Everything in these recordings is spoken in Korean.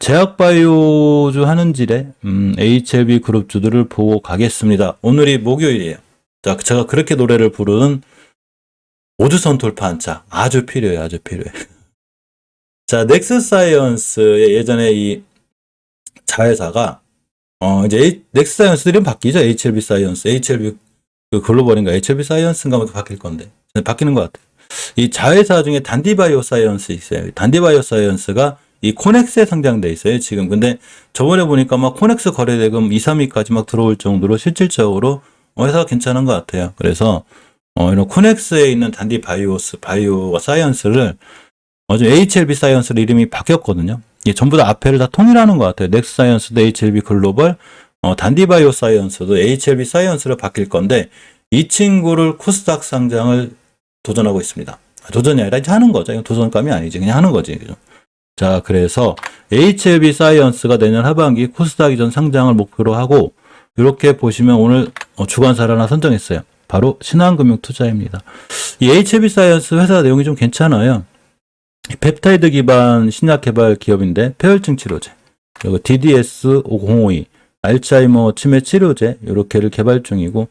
제약바이오주 하는질에 HLB 그룹주들을 보고 가겠습니다. 오늘이 목요일이에요. 자, 제가 그렇게 노래를 부르는 오주선 돌파 한차 아주 필요해, 아주 필요해. 자, 넥스사이언스의 예전에 이 자회사가 이제 넥스사이언스들이 바뀌죠. HLB 사이언스, HLB 그 글로벌인가 HLB 사이언스인가 바뀔 건데 바뀌는 것 같아요. 이 자회사 중에 단디바이오 사이언스 있어요. 단디바이오 사이언스가 이 코넥스에 상장돼 있어요, 지금. 근데 저번에 보니까 막 코넥스 거래대금 2, 3위까지 막 들어올 정도로 실질적으로 회사가 괜찮은 것 같아요. 그래서 이런 코넥스에 있는 바이오와 사이언스를 좀 HLB 사이언스로 이름이 바뀌었거든요. 이게 전부 다 앞에를 다 통일하는 것 같아요. 넥스 사이언스도 HLB 글로벌, 단디바이오 사이언스도 HLB 사이언스로 바뀔 건데 이 친구를 코스닥 상장을 도전하고 있습니다. 도전이 아니라 이제 하는 거죠. 이건 도전감이 아니지. 그냥 하는 거지. 그죠? 자, 그래서 HLB 사이언스가 내년 하반기 코스닥 이전 상장을 목표로 하고 이렇게 보시면 오늘 주관사를 하나 선정했어요. 바로 신한금융투자입니다. 이 HLB 사이언스 회사 내용이 좀 괜찮아요. 펩타이드 기반 신약 개발 기업인데 폐혈증 치료제, 그리고 DDS-5052 알츠하이머 치매 치료제 이렇게를 개발 중이고,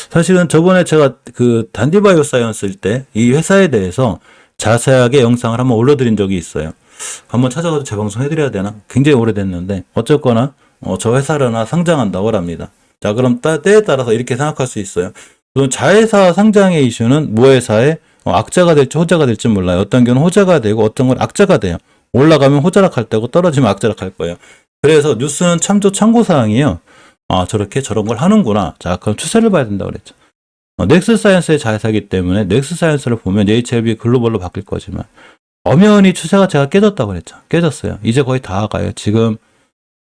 사실은 저번에 제가 그 단디바이오 사이언스일 때 이 회사에 대해서 자세하게 영상을 한번 올려드린 적이 있어요. 한번 찾아가서 재방송 해드려야 되나? 굉장히 오래됐는데 어쨌거나 저 회사를 하나 상장한다고 합니다. 자, 그럼 때에 따라서 이렇게 생각할 수 있어요. 자회사 상장의 이슈는 무회사의 악재가 될지 호재가 될지 몰라요. 어떤 경우는 호재가 되고 어떤 건 악재가 돼요. 올라가면 호재락할 때고 떨어지면 악재락할 거예요. 그래서 뉴스는 참고사항이에요. 저렇게 저런 걸 하는구나. 자, 그럼 추세를 봐야 된다고 그랬죠. 넥스사이언스의 자회사이기 때문에 넥스사이언스를 보면 HLB 글로벌로 바뀔 거지만 엄연히 추세가 제가 깨졌다고 그랬죠. 깨졌어요. 이제 거의 다 가요. 지금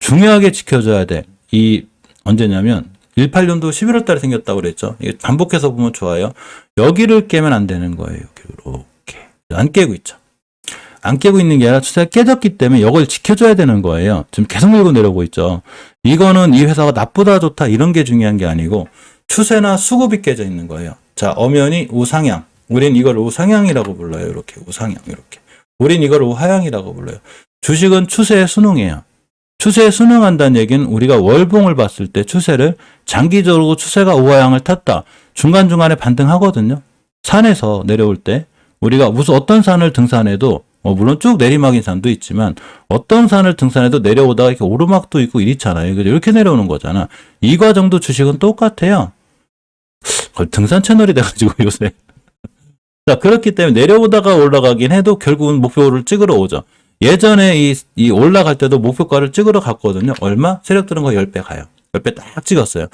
중요하게 지켜줘야 돼. 언제냐면 18년도 11월 달에 생겼다고 그랬죠. 이게 반복해서 보면 좋아요. 여기를 깨면 안 되는 거예요. 이렇게. 안 깨고 있죠. 안 깨고 있는 게 아니라 추세가 깨졌기 때문에 이걸 지켜줘야 되는 거예요. 지금 계속 밀고 내려오고 있죠. 이거는 이 회사가 나쁘다 좋다 이런 게 중요한 게 아니고 추세나 수급이 깨져 있는 거예요. 자, 엄연히 우상향. 우린 이걸 우상향이라고 불러요. 이렇게 우상향 이렇게. 우린 이걸 우하향이라고 불러요. 주식은 추세에 순응해요. 추세에 순응한다는 얘기는 우리가 월봉을 봤을 때 추세를 장기적으로 추세가 우하향을 탔다. 중간중간에 반등하거든요. 산에서 내려올 때 우리가 무슨 어떤 산을 등산해도 물론 쭉 내리막인 산도 있지만 어떤 산을 등산해도 내려오다가 이렇게 오르막도 있고 이렇잖아요. 이렇게 내려오는 거잖아. 이 과정도 주식은 똑같아요. 거의 등산 채널이 돼가지고 요새. 자, 그렇기 때문에 내려오다가 올라가긴 해도 결국은 목표를 찍으러 오죠. 예전에 이 올라갈 때도 목표가를 찍으러 갔거든요. 얼마? 세력들은 거의 10배 가요. 10배 딱 찍었어요.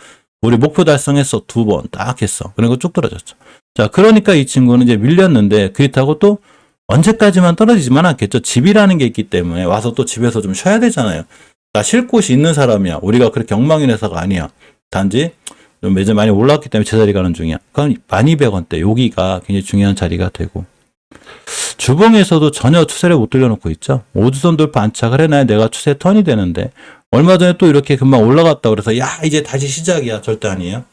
우리 목표 달성했어. 2번 딱 했어. 그리고 쭉 떨어졌죠. 자, 그러니까 이 친구는 이제 밀렸는데 그렇다고 또 언제까지만 떨어지지만 않겠죠. 집이라는 게 있기 때문에 와서 또 집에서 좀 쉬어야 되잖아요. 나 쉴 곳이 있는 사람이야. 우리가 그렇게 엉망인 회사가 아니야. 단지 좀 매점 많이 올라왔기 때문에 제자리 가는 중이야. 그럼 12,200원대 여기가 굉장히 중요한 자리가 되고, 주봉에서도 전혀 추세를 못 들려놓고 있죠. 오주선 돌파 안착을 해놔야 내가 추세 턴이 되는데 얼마 전에 또 이렇게 금방 올라갔다 그래서 야 이제 다시 시작이야. 절대 아니에요.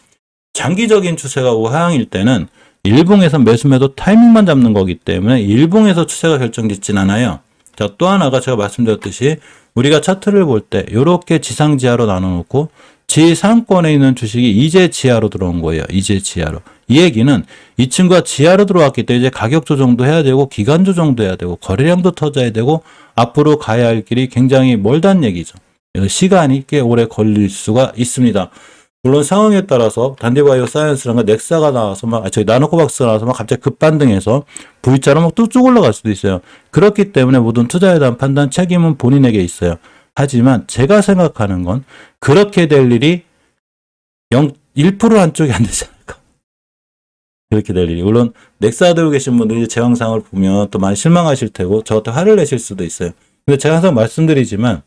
장기적인 추세가 우하향일 때는 일봉에서 매수매도 타이밍만 잡는 거기 때문에 일봉에서 추세가 결정짓진 않아요. 자, 또 하나가 제가 말씀드렸듯이 우리가 차트를 볼 때 이렇게 지상지하로 나눠놓고 지상권에 있는 주식이 이제 지하로 들어온 거예요. 이제 지하로. 이 얘기는 이 친구가 지하로 들어왔기 때문에 이제 가격 조정도 해야 되고 기간 조정도 해야 되고 거래량도 터져야 되고 앞으로 가야 할 길이 굉장히 멀다는 얘기죠. 시간이 꽤 오래 걸릴 수가 있습니다. 물론 상황에 따라서 단디바이오 사이언스랑 넥사가 나와서 나노코박스가 나와서 갑자기 급반등해서 V자로 막 뚝뚝 올라갈 수도 있어요. 그렇기 때문에 모든 투자에 대한 판단 책임은 본인에게 있어요. 하지만 제가 생각하는 건 그렇게 될 일이 1% 한쪽이 안 되지 않을까. 그렇게 될 일이. 물론 넥사 들고 계신 분들이 제 영상을 보면 또 많이 실망하실 테고 저한테 화를 내실 수도 있어요. 근데 제가 항상 말씀드리지만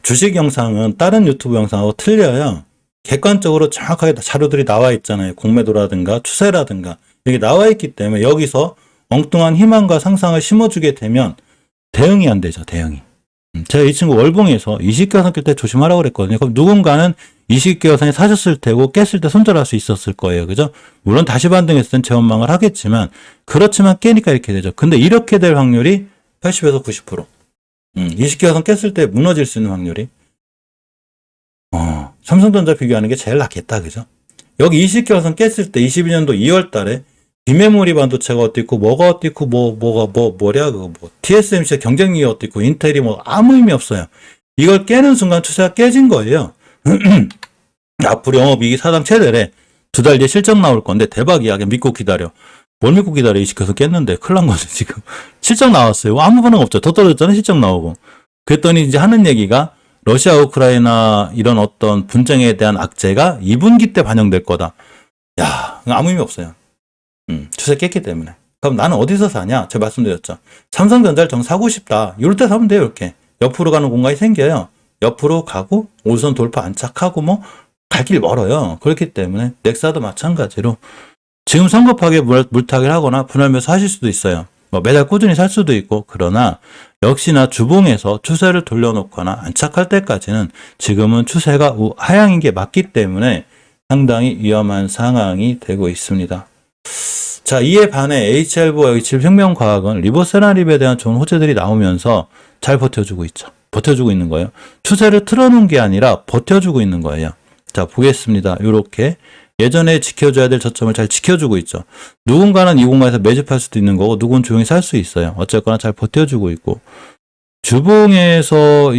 주식 영상은 다른 유튜브 영상하고 틀려요. 객관적으로 정확하게 자료들이 나와 있잖아요. 공매도라든가 추세라든가 이게 나와 있기 때문에 여기서 엉뚱한 희망과 상상을 심어주게 되면 대응이 안 되죠. 대응이. 제가 이 친구 월봉에서 20개월 깰 때 조심하라고 그랬거든요. 그럼 누군가는 20개월 사셨을 테고 깼을 때 손절할 수 있었을 거예요. 그죠? 물론 다시 반등했을 땐 재원망을 하겠지만 그렇지만 깨니까 이렇게 되죠. 근데 이렇게 될 확률이 80에서 90%. 이시켜선 깼을 때 무너질 수 있는 확률이. 삼성전자 비교하는 게 제일 낫겠다, 그죠? 여기 이시켜선 깼을 때 22년도 2월 달에 비메모리 반도체가 어디 있고, 뭐가 어디 있고, 뭐랴, TSMC의 경쟁력이 어디 있고, 인텔이 아무 의미 없어요. 이걸 깨는 순간 추세가 깨진 거예요. 앞으로 영업이익이 사상 최대래. 2달 뒤에 실적 나올 건데, 대박이야. 그냥 믿고 기다려. 뭘 믿고 기다려? 이시켜서 깼는데, 큰일 난 거죠, 지금. 실적 나왔어요. 아무 반응 없죠. 더 떨어졌잖아요, 실적 나오고. 그랬더니 이제 하는 얘기가, 러시아, 우크라이나 이런 어떤 분쟁에 대한 악재가 2분기 때 반영될 거다. 야, 아무 의미 없어요. 추세 깼기 때문에. 그럼 나는 어디서 사냐? 제가 말씀드렸죠. 삼성전자를 정 사고 싶다. 이럴 때 사면 돼요, 이렇게. 옆으로 가는 공간이 생겨요. 옆으로 가고, 5선 돌파 안착하고, 갈 길 멀어요. 그렇기 때문에, 넥사도 마찬가지로. 지금 성급하게 물타기를 하거나 분할매수 하실 수도 있어요. 매달 꾸준히 살 수도 있고, 그러나, 역시나 주봉에서 추세를 돌려놓거나 안착할 때까지는 지금은 추세가 하향인 게 맞기 때문에 상당히 위험한 상황이 되고 있습니다. 자, 이에 반해 HL보와 H7생명과학은 리보세라립에 대한 좋은 호재들이 나오면서 잘 버텨주고 있죠. 버텨주고 있는 거예요. 추세를 틀어놓은 게 아니라 버텨주고 있는 거예요. 자, 보겠습니다. 이렇게 예전에 지켜줘야 될 저점을 잘 지켜주고 있죠. 누군가는 이 공간에서 매집할 수도 있는 거고, 누군 조용히 살 수 있어요. 어쨌거나 잘 버텨주고 있고, 주봉에서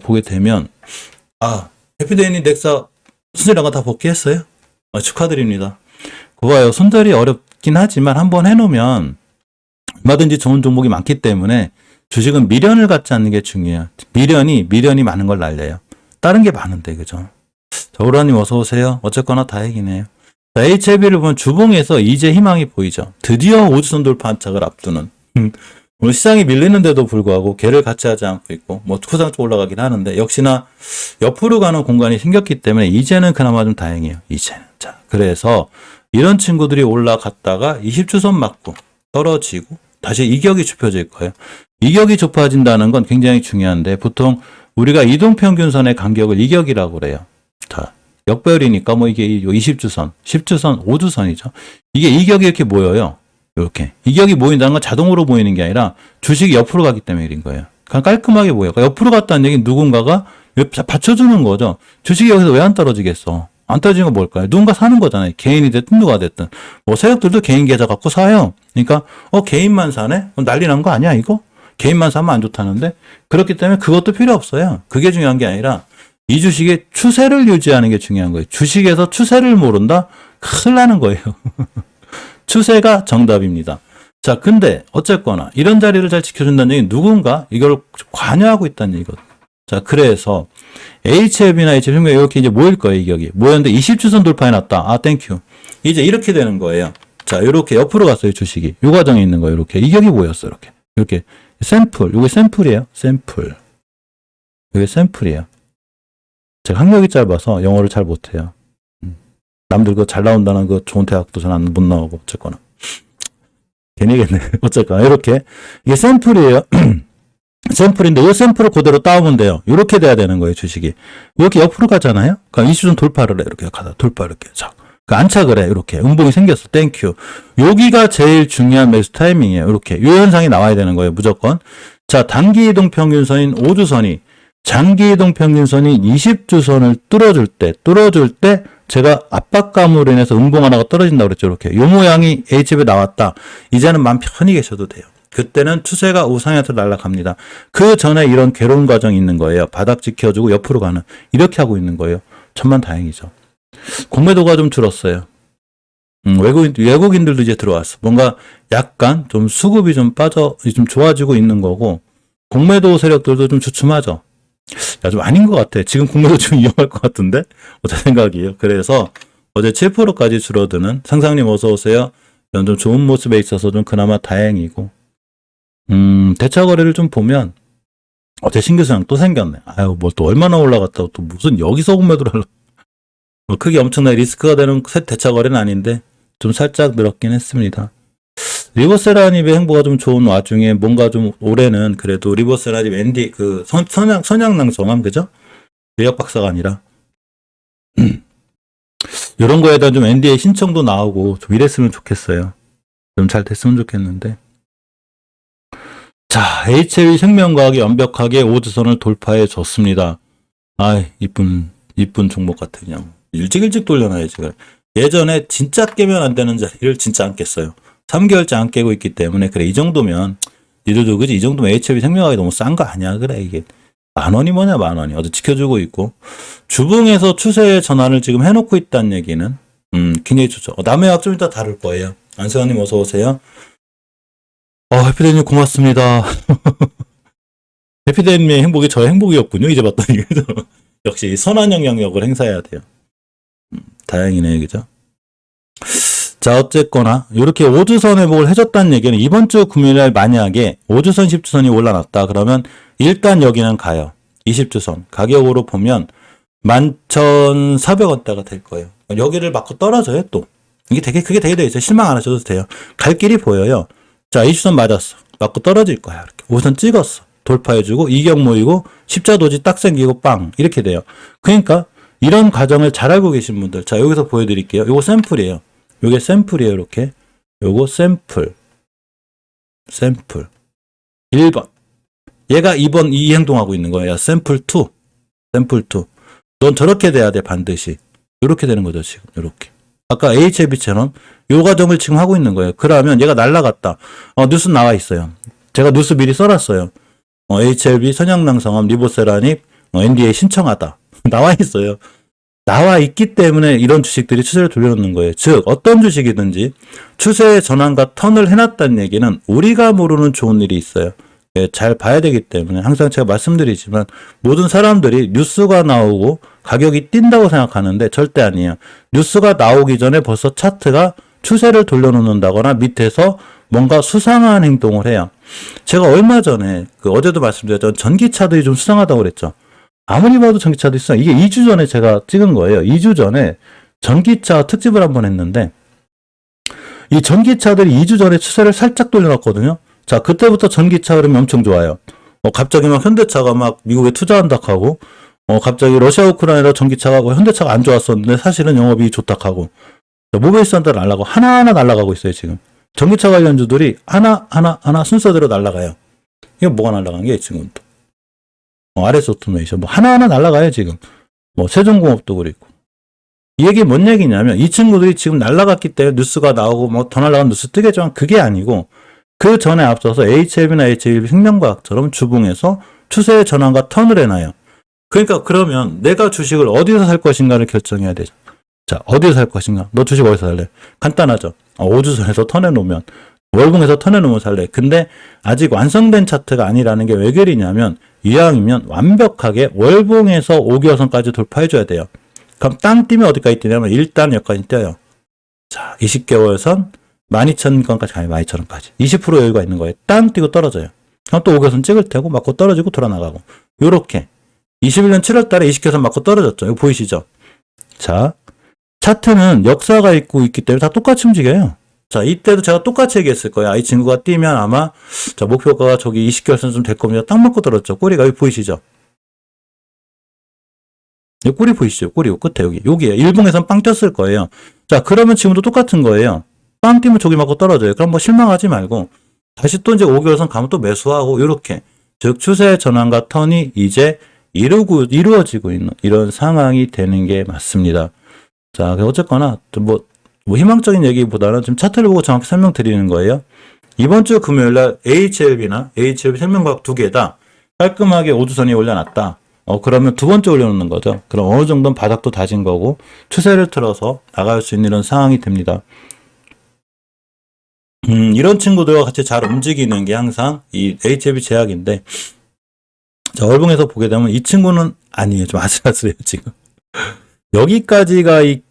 보게 되면, 해피데이님 넥사 순위랑가 다 복귀했어요? 축하드립니다. 그거요. 손절이 어렵긴 하지만 한번 해놓으면 얼마든지 좋은 종목이 많기 때문에 주식은 미련을 갖지 않는 게 중요해요. 미련이 많은 걸 날려요. 다른 게 많은데, 그죠? 자, 오라님 어서오세요. 어쨌거나 다행이네요. 자, HLB를 보면 주봉에서 이제 희망이 보이죠. 드디어 5주선 돌파 안착을 앞두는. 오늘 시장이 밀리는데도 불구하고 걔를 같이 하지 않고 있고, 투상 쪽 올라가긴 하는데, 역시나 옆으로 가는 공간이 생겼기 때문에 이제는 그나마 좀 다행이에요. 이제는. 자, 그래서 이런 친구들이 올라갔다가 20주선 맞고 떨어지고 다시 이격이 좁혀질 거예요. 이격이 좁아진다는 건 굉장히 중요한데, 보통 우리가 이동평균선의 간격을 이격이라고 그래요. 자, 역별이니까 이게 20주선, 10주선, 5주선이죠. 이게 이격이 이렇게 모여요. 이렇게. 이격이 모인다는 건 자동으로 모이는 게 아니라 주식이 옆으로 가기 때문에 이런 거예요. 그냥 깔끔하게 모여요. 그러니까 옆으로 갔다는 얘기는 누군가가 받쳐주는 거죠. 주식이 여기서 왜 안 떨어지겠어? 안 떨어지는 건 뭘까요? 누군가 사는 거잖아요. 개인이 됐든 누가 됐든. 세력들도 개인 계좌 갖고 사요. 그러니까 개인만 사네? 난리 난 거 아니야 이거? 개인만 사면 안 좋다는데? 그렇기 때문에 그것도 필요 없어요. 그게 중요한 게 아니라 이 주식의 추세를 유지하는 게 중요한 거예요. 주식에서 추세를 모른다? 큰일 나는 거예요. 추세가 정답입니다. 자, 근데 어쨌거나 이런 자리를 잘 지켜준다는 얘기는 누군가 이걸 관여하고 있다는 얘기거든요. 자, 그래서 HLB나 HLB가 이렇게 이제 모일 거예요, 이격이. 모였는데 20주선 돌파해놨다. 땡큐. 이제 이렇게 되는 거예요. 자, 이렇게 옆으로 갔어요, 주식이. 요 과정에 있는 거예요, 이렇게. 이격이 모였어, 이렇게. 이렇게. 샘플. 요게 샘플이에요, 샘플. 요게 샘플이에요. 제가 학력이 짧아서 영어를 잘 못해요. 남들 그거 잘 나온다는 그 좋은 대학도 전 못 나오고, 어쨌거나. 괜히 얘기했네. 어쨌거나, 이렇게. 이게 샘플이에요. 샘플인데, 이 샘플을 그대로 따오면 돼요. 이렇게 돼야 되는 거예요, 주식이. 이렇게 옆으로 가잖아요? 그러니까 이수준 돌파를 해. 이렇게 가다, 돌파, 이렇게. 자. 안착을 해. 이렇게. 음봉이 생겼어. 땡큐. 여기가 제일 중요한 매수 타이밍이에요. 이렇게. 이 현상이 나와야 되는 거예요, 무조건. 자, 단기 이동 평균선인 5주선이 장기 이동 평균선이 20주선을 뚫어줄 때 제가 압박감으로 인해서 음봉 하나가 떨어진다고 그랬죠. 이렇게. 요 모양이 H집에 나왔다. 이제는 마음 편히 계셔도 돼요. 그때는 추세가 우상향으로 날아갑니다. 그 전에 이런 괴로운 과정이 있는 거예요. 바닥 지켜주고 옆으로 가는. 이렇게 하고 있는 거예요. 천만 다행이죠. 공매도가 좀 줄었어요. 외국인들도 이제 들어왔어. 뭔가 약간 좀 수급이 좀 좋아지고 있는 거고, 공매도 세력들도 좀 주춤하죠. 야, 좀 아닌 것 같아. 지금 공매도 좀 위험할 것 같은데? 제 생각이에요. 그래서 어제 7%까지 줄어드는, 상상님 어서오세요. 좀 좋은 모습에 있어서 좀 그나마 다행이고, 대차 거래를 좀 보면, 어제 신규수량 또 생겼네. 또 얼마나 올라갔다고 또 무슨 여기서 공매도를 하려고. 크게 엄청나게 리스크가 되는 대차 거래는 아닌데, 좀 살짝 늘었긴 했습니다. 리버세라닙의 행보가 좀 좋은 와중에 뭔가 좀 올해는 그래도 리버세라닙 ND 선양낭성함, 그죠? 예약 박사가 아니라 이런 거에 대한 좀 NDA 신청도 나오고 좀 이랬으면 좋겠어요. 좀 잘 됐으면 좋겠는데. 자, HLB 생명과학이 완벽하게 5주선을 돌파해 줬습니다. 아, 이쁜 종목 같아, 그냥. 일찍 돌려놔야지. 예전에 진짜 깨면 안 되는 자리를 진짜 안 깼어요. 3개월째 안 깨고 있기 때문에, 그래, 이 정도면, 니들도 그지? 이 정도면 HLB 생명과학이 너무 싼 거 아니야? 그래, 이게. 10,000원이 뭐냐, 10,000원이. 어디 지켜주고 있고. 주봉에서 추세의 전환을 지금 해놓고 있다는 얘기는, 굉장히 좋죠. 남의 학 좀 이따 다룰 거예요. 안세환님 어서오세요. 해피데이님 고맙습니다. 해피데이님의 행복이 저의 행복이었군요. 이제 봤더니. 역시 선한 영향력을 행사해야 돼요. 다행이네, 그죠? 자, 어쨌거나, 이렇게 5주선 회복을 해줬다는 얘기는 이번 주 금요일날 만약에 5주선, 10주선이 올라났다. 그러면 일단 여기는 가요. 20주선. 가격으로 보면 11,400원대가 될 거예요. 여기를 맞고 떨어져요, 또. 그게 되게 돼 있어요. 실망 안 하셔도 돼요. 갈 길이 보여요. 자, 20주선 맞았어. 맞고 떨어질 거야. 이렇게. 5선 찍었어. 돌파해주고, 이격 모이고, 십자도지 딱 생기고, 빵. 이렇게 돼요. 그러니까, 이런 과정을 잘 알고 계신 분들. 자, 여기서 보여드릴게요. 요거 샘플이에요. 요게 샘플이에요, 이렇게. 요거 샘플. 1번. 얘가 2번 이 행동하고 있는 거예요. 샘플 2. 넌 저렇게 돼야 돼, 반드시. 요렇게 되는 거죠, 지금. 요렇게. 아까 HLB처럼 요 과정을 지금 하고 있는 거예요. 그러면 얘가 날라갔다. 뉴스 나와 있어요. 제가 뉴스 미리 써놨어요. HLB, 선양낭성암, 리보세라닙, NDA 신청하다. 나와 있어요. 나와 있기 때문에 이런 주식들이 추세를 돌려놓는 거예요. 즉, 어떤 주식이든지 추세의 전환과 턴을 해놨다는 얘기는 우리가 모르는 좋은 일이 있어요. 잘 봐야 되기 때문에 항상 제가 말씀드리지만 모든 사람들이 뉴스가 나오고 가격이 뛴다고 생각하는데 절대 아니에요. 뉴스가 나오기 전에 벌써 차트가 추세를 돌려놓는다거나 밑에서 뭔가 수상한 행동을 해요. 제가 얼마 전에 어제도 말씀드렸던 전기차들이 좀 수상하다고 그랬죠. 아무리 봐도 전기차도 있어. 이게 2주 전에 제가 찍은 거예요. 2주 전에 전기차 특집을 한번 했는데 이 전기차들이 2주 전에 추세를 살짝 돌려놨거든요. 자, 그때부터 전기차 흐름이 엄청 좋아요. 갑자기 막 현대차가 막 미국에 투자한다 하고 갑자기 러시아 우크라이나 전기차가 현대차가 안 좋았었는데 사실은 영업이 좋다 하고 모베이스한테 날라가고 하나하나 날라가고 있어요, 지금. 전기차 관련주들이 하나 순서대로 날라가요. 이거 뭐가 날라간 게 지금 또. RS 오토메이션 하나하나 날라가요, 지금. 세종공업도 그렇고. 이 얘기 뭔 얘기냐면 이 친구들이 지금 날라갔기 때문에 뉴스가 나오고 더 날라간 뉴스 뜨겠지만 그게 아니고 그 전에 앞서서 HLB나 HLB 생명과학처럼 주봉에서 추세의 전환과 턴을 해놔요. 그러니까 그러면 내가 주식을 어디서 살 것인가를 결정해야 되죠. 자, 어디서 살 것인가? 너 주식 어디서 살래? 간단하죠. 5주선에서 턴해놓으면 월봉에서 턴해놓으면 살래. 근데 아직 완성된 차트가 아니라는 게 왜 그러냐면 이왕이면 완벽하게 월봉에서 5개월선까지 돌파해줘야 돼요. 그럼 땅 뛰면 어디까지 뛰냐면 일단 여기까지 뛰어요. 자, 20개월선 12,000원까지 가요. 12,000원까지. 20% 여유가 있는 거예요. 땅 뛰고 떨어져요. 그럼 또 5개월선 찍을 테고 맞고 떨어지고 돌아나가고. 요렇게. 21년 7월 달에 20개월선 맞고 떨어졌죠. 이거 보이시죠? 자, 차트는 역사가 있기 때문에 다 똑같이 움직여요. 자, 이때도 제가 똑같이 얘기했을 거예요. 이 친구가 뛰면 아마, 자, 목표가가 저기 20개월선 좀 될 겁니다. 딱 맞고 떨어졌죠. 꼬리가 여기 보이시죠? 여기 꼬리 보이시죠? 꼬리 끝에 여기에. 일봉에선 빵 떴을 거예요. 자, 그러면 지금도 똑같은 거예요. 빵 뛰면 저기 맞고 떨어져요. 그럼 실망하지 말고, 다시 또 이제 5개월선 가면 또 매수하고, 요렇게. 즉, 추세의 전환과 턴이 이제 이루어지고 있는 이런 상황이 되는 게 맞습니다. 자, 어쨌거나, 희망적인 얘기보다는 지금 차트를 보고 정확히 설명드리는 거예요. 이번 주 금요일날 HLB나 HLB 생명과학 두 개 다 깔끔하게 5주선이 올려놨다. 그러면 두 번째 올려놓는 거죠. 그럼 어느 정도는 바닥도 다진 거고 추세를 틀어서 나갈 수 있는 이런 상황이 됩니다. 이런 친구들과 같이 잘 움직이는 게 항상 이 HLB 제약인데, 자, 월봉에서 보게 되면 이 친구는 아니에요. 좀 아슬아슬해요, 지금. 여기까지가 이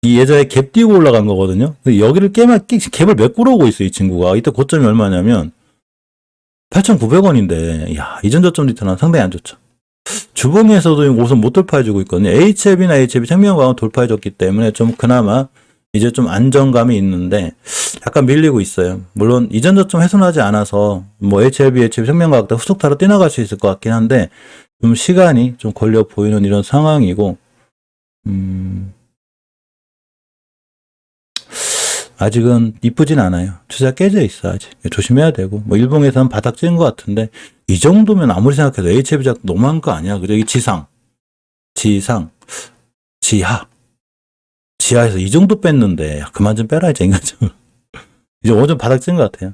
예전에 갭 띄고 올라간 거거든요. 여기를 갭을 메꾸러 오고 있어요, 이 친구가. 이때 고점이 얼마냐면 8,900원인데, 야, 이전 저점 리턴은 상당히 안 좋죠. 주봉에서도 우선 못 돌파해주고 있거든요. HLB나 HLB 생명과학은 돌파해줬기 때문에 좀 그나마 이제 좀 안정감이 있는데 약간 밀리고 있어요. 물론 이전 저점 훼손하지 않아서 HLB, HLB 생명과학도 후속타로 뛰어나갈 수 있을 것 같긴 한데 좀 시간이 좀 걸려 보이는 이런 상황이고, 아직은 이쁘진 않아요. 추세가 깨져 있어, 아직. 조심해야 되고. 뭐, 일봉에서는 바닥 찍은 것 같은데, 이 정도면 아무리 생각해도 HF작 너무한 거 아니야. 그죠? 이 지상, 지하. 지하에서 이 정도 뺐는데, 야, 그만 좀 빼라, 이제, 인간적으로. 이제 오전 바닥 찍은 것 같아요.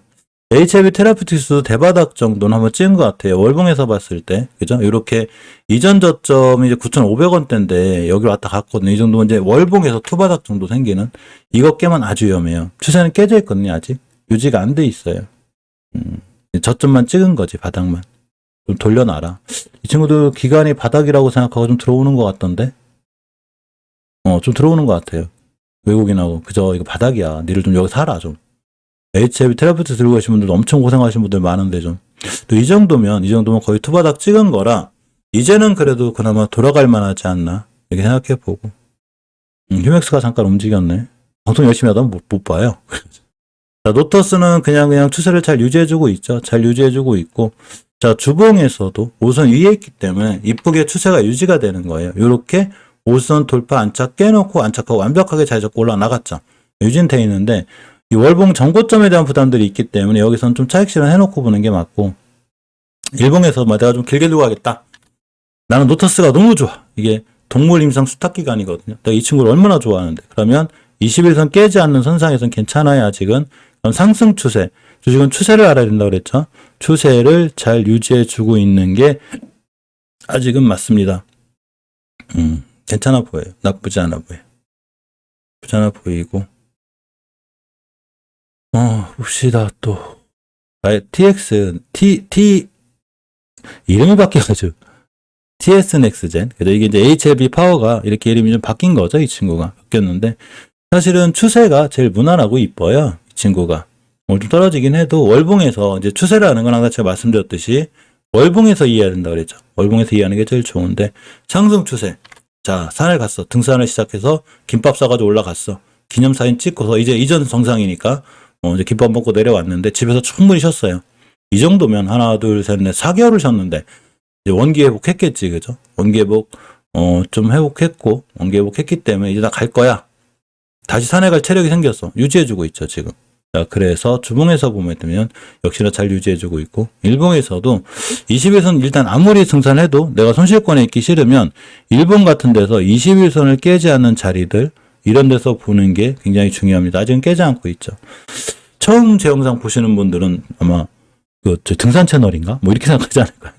HLB 테라피틱스도 대바닥 정도는 한번 찍은 것 같아요. 월봉에서 봤을 때. 그죠? 이렇게 이전 저점이 이제 9,500원대인데 여기로 왔다 갔거든요. 이 정도면 이제 월봉에서 투바닥 정도 생기는 이거 깨면 아주 위험해요. 추세는 깨져 있거든요. 아직. 유지가 안 돼 있어요. 저점만 찍은 거지. 바닥만. 좀 돌려놔라. 이 친구들 기간이 바닥이라고 생각하고 좀 들어오는 것 같던데? 좀 들어오는 것 같아요. 외국인하고. 그저 이거 바닥이야. 니를 좀 여기 살아 좀. HLB 테라피틱스 들고 계신 분들도 엄청 고생하신 분들 많은데 좀. 또 이 정도면 거의 투바닥 찍은 거라, 이제는 그래도 그나마 돌아갈 만하지 않나. 이렇게 생각해 보고. 휴맥스가 잠깐 움직였네. 방송 열심히 하다 못 봐요. 자, 노터스는 그냥 추세를 잘 유지해주고 있죠. 잘 유지해주고 있고. 자, 주봉에서도 5선 위에 있기 때문에 이쁘게 추세가 유지가 되는 거예요. 요렇게 5선 돌파 안착 깨놓고 안착하고 완벽하게 잘 잡고 올라나갔죠. 유지는 돼 있는데, 이 월봉 전고점에 대한 부담들이 있기 때문에 여기서는 좀 차익 실현 해놓고 보는 게 맞고, 일봉에서 내가 좀 길게 두고 가겠다. 나는 노터스가 너무 좋아. 이게 동물 임상 수탁 기간이거든요. 내가 이 친구를 얼마나 좋아하는데. 그러면 21선 깨지 않는 선상에선 괜찮아요, 아직은. 그럼 상승 추세. 주식은 추세를 알아야 된다고 그랬죠. 추세를 잘 유지해주고 있는 게 아직은 맞습니다. 괜찮아 보여요. 나쁘지 않아 보여요. 나쁘지 않아 보이고. 봅시다, 또. TX, 이름이 바뀌어가지고. TS 넥스젠. 그래서 이게 이제 HLB 파워가 이렇게 이름이 좀 바뀐 거죠, 이 친구가. 바뀌었는데. 사실은 추세가 제일 무난하고 이뻐요, 이 친구가. 좀 떨어지긴 해도 월봉에서 이제 추세라는 건 항상 제가 말씀드렸듯이 월봉에서 이해해야 된다고 그랬죠. 월봉에서 이해하는 게 제일 좋은데, 상승 추세. 자, 산을 갔어. 등산을 시작해서 김밥 싸가지고 올라갔어. 기념사진 찍고서 이제 이전 정상이니까 이제 김밥 먹고 내려왔는데 집에서 충분히 쉬었어요. 이 정도면 하나, 둘, 셋, 넷, 4개월을 쉬었는데 이제 원기 회복했겠지, 그죠? 원기 회복 좀 회복했고 원기 회복했기 때문에 이제 나 갈 거야. 다시 산에 갈 체력이 생겼어. 유지해주고 있죠, 지금. 자, 그래서 주봉에서 보면 역시나 잘 유지해주고 있고, 일봉에서도 20일선 일단 아무리 승산해도 내가 손실권에 있기 싫으면 일봉 같은 데서 21선을 깨지 않는 자리들, 이런 데서 보는 게 굉장히 중요합니다. 아직은 깨지 않고 있죠. 처음 제 영상 보시는 분들은 아마 등산 채널인가? 뭐 이렇게 생각하지 않을까요?